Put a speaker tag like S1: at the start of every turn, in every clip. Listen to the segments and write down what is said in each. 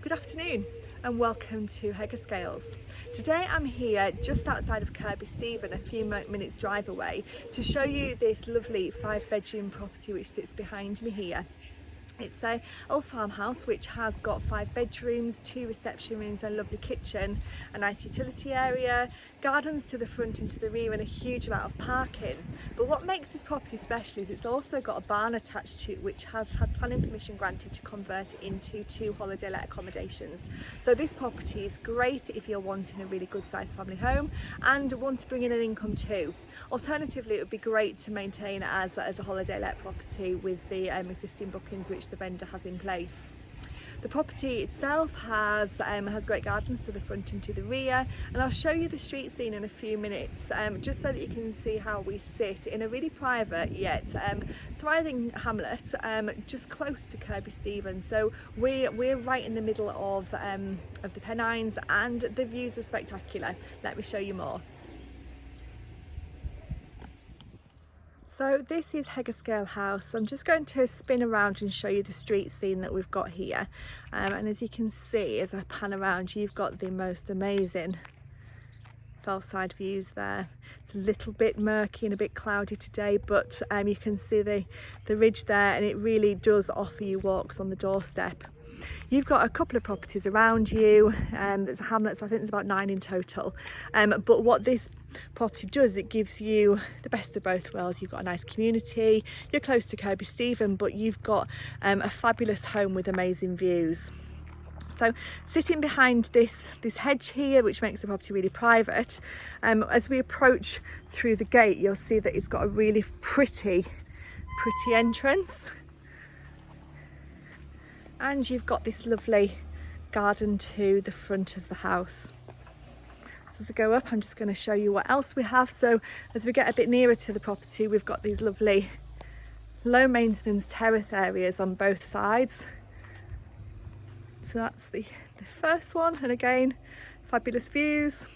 S1: Good afternoon and welcome to Heggerscales. Today I'm here just outside of Kirkby Stephen, a few minutes drive away, to show you this lovely 5-bedroom property which sits behind me here. It's a old farmhouse which has got 5 bedrooms, 2 reception rooms, a lovely kitchen, a nice utility area, gardens to the front and to the rear, and a huge amount of parking. But what makes this property special is it's also got a barn attached to it which has had planning permission granted to convert it into 2 holiday let accommodations. So this property is great if you're wanting a really good sized family home and want to bring in an income too. Alternatively, it would be great to maintain it as a holiday let property with the existing bookings which the vendor has in place. The property itself has great gardens to the front and to the rear, and I'll show you the street scene in a few minutes, just so that you can see how we sit in a really private yet thriving hamlet, just close to Kirkby Stephen. So we're right in the middle of the Pennines, and the views are spectacular. Let me show you more. So this is Heggerscale house. I'm just going to spin around and show you the street scene that we've got here, and as you can see as I pan around, you've got the most amazing fellside views there. It's a little bit murky and a bit cloudy today, but you can see the ridge there, and it really does offer you walks on the doorstep. You've got a couple of properties around you. There's a hamlet, so I think there's about 9 in total. But what this property does, it gives you the best of both worlds. You've got a nice community, you're close to Kirkby Stephen, but you've got a fabulous home with amazing views. So sitting behind this hedge here, which makes the property really private, as we approach through the gate, you'll see that it's got a really pretty entrance. And you've got this lovely garden to the front of the house. So as I go up, I'm just going to show you what else we have. So as we get a bit nearer to the property, we've got these lovely low maintenance terrace areas on both sides. So that's the first one, and again, fabulous views.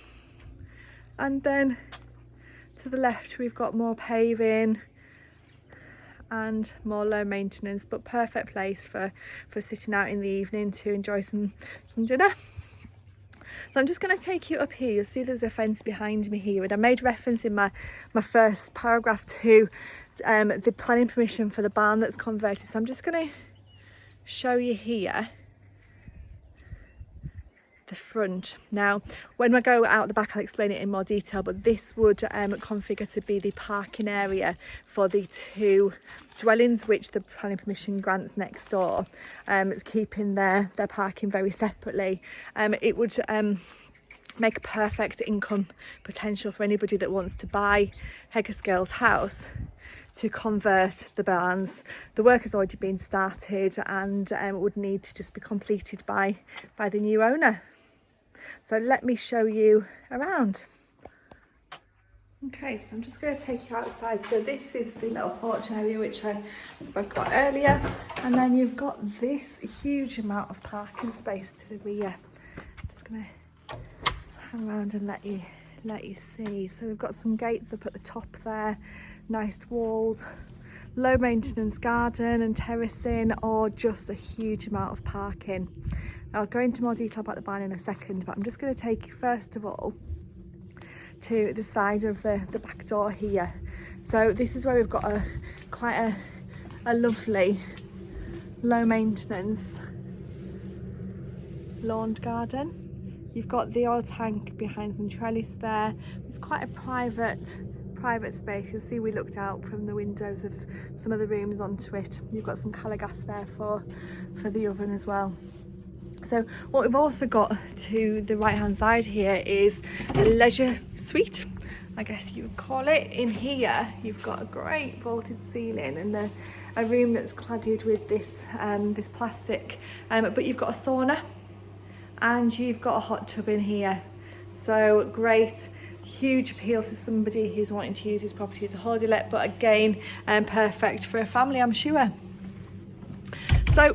S1: And then to the left, we've got more paving and more low maintenance, but perfect place for sitting out in the evening to enjoy some dinner. So I'm just going to take you up here. You'll see there's a fence behind me here, and I made reference in my first paragraph to the planning permission for the barn that's converted. So I'm just going to show you here the front. Now when I go out the back I'll explain it in more detail, but this would configure to be the parking area for the 2 dwellings which the planning permission grants next door, keeping their parking very separately. It would make a perfect income potential for anybody that wants to buy Heggerscale's house to convert the barns. The work has already been started, and would need to just be completed by the new owner. So let me show you around. Okay, so I'm just going to take you outside. So this is the little porch area which I spoke about earlier, and then you've got this huge amount of parking space to the rear. I'm just going to hang around and let you see. So we've got some gates up at the top there, nice walled, low maintenance garden and terracing, or just a huge amount of parking. I'll go into more detail about the barn in a second, but I'm just going to take you first of all to the side of the back door here. So this is where we've got quite a lovely low maintenance lawned garden. You've got the oil tank behind some trellis there. It's quite a private space. You'll see we looked out from the windows of some of the rooms onto it. You've got some colour gas there for the oven as well. So what we've also got to the right hand side here is a leisure suite, I guess you would call it. In here you've got a great vaulted ceiling and a room that's cladded with this plastic, but you've got a sauna and you've got a hot tub in here. So great, huge appeal to somebody who's wanting to use his property as a holiday let, but again perfect for a family, I'm sure. So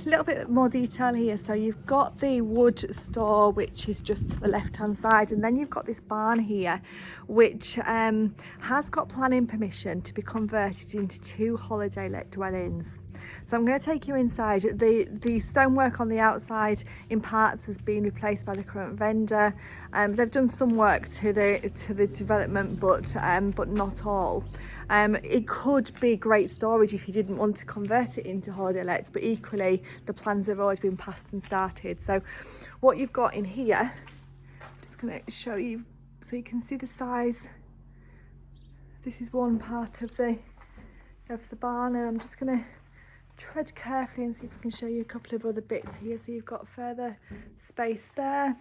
S1: little bit more detail here. So you've got the wood store, which is just to the left hand side, and then you've got this barn here which has got planning permission to be converted into 2 holiday let dwellings. So I'm going to take you inside. The stonework on the outside in parts has been replaced by the current vendor. They've done some work to the development, but not all. It could be great storage if you didn't want to convert it into holiday lets, but equally the plans have already been passed and started. So what you've got in here, I'm just going to show you so you can see the size. This is one part of the barn, and I'm just going to tread carefully and see if I can show you a couple of other bits here. So you've got further space there,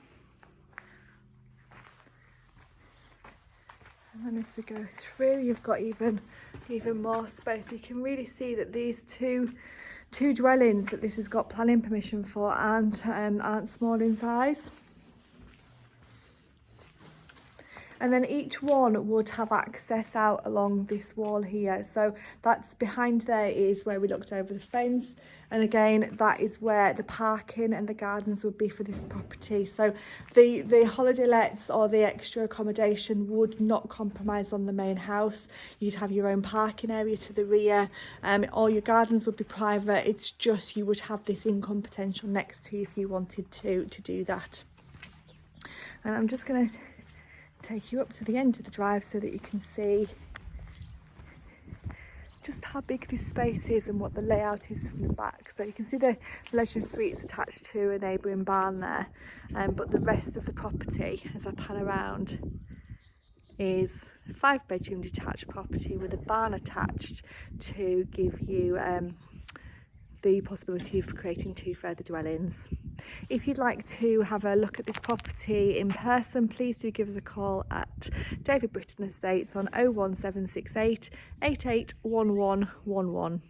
S1: and then as we go through, you've got even more space. You can really see that these two dwellings that this has got planning permission for aren't small in size. And then each one would have access out along this wall here. So that's behind there is where we looked over the fence. And again, that is where the parking and the gardens would be for this property. So the holiday lets or the extra accommodation would not compromise on the main house. You'd have your own parking area to the rear. All your gardens would be private. It's just you would have this income potential next to you if you wanted to do that. And I'm just going to take you up to the end of the drive so that you can see just how big this space is and what the layout is from the back. So you can see the leisure suites attached to a neighbouring barn there, but the rest of the property, as I pan around, is a 5-bedroom detached property with a barn attached to give you the possibility of creating 2 further dwellings. If you'd like to have a look at this property in person, please do give us a call at David Britton Estates on 01768 881111.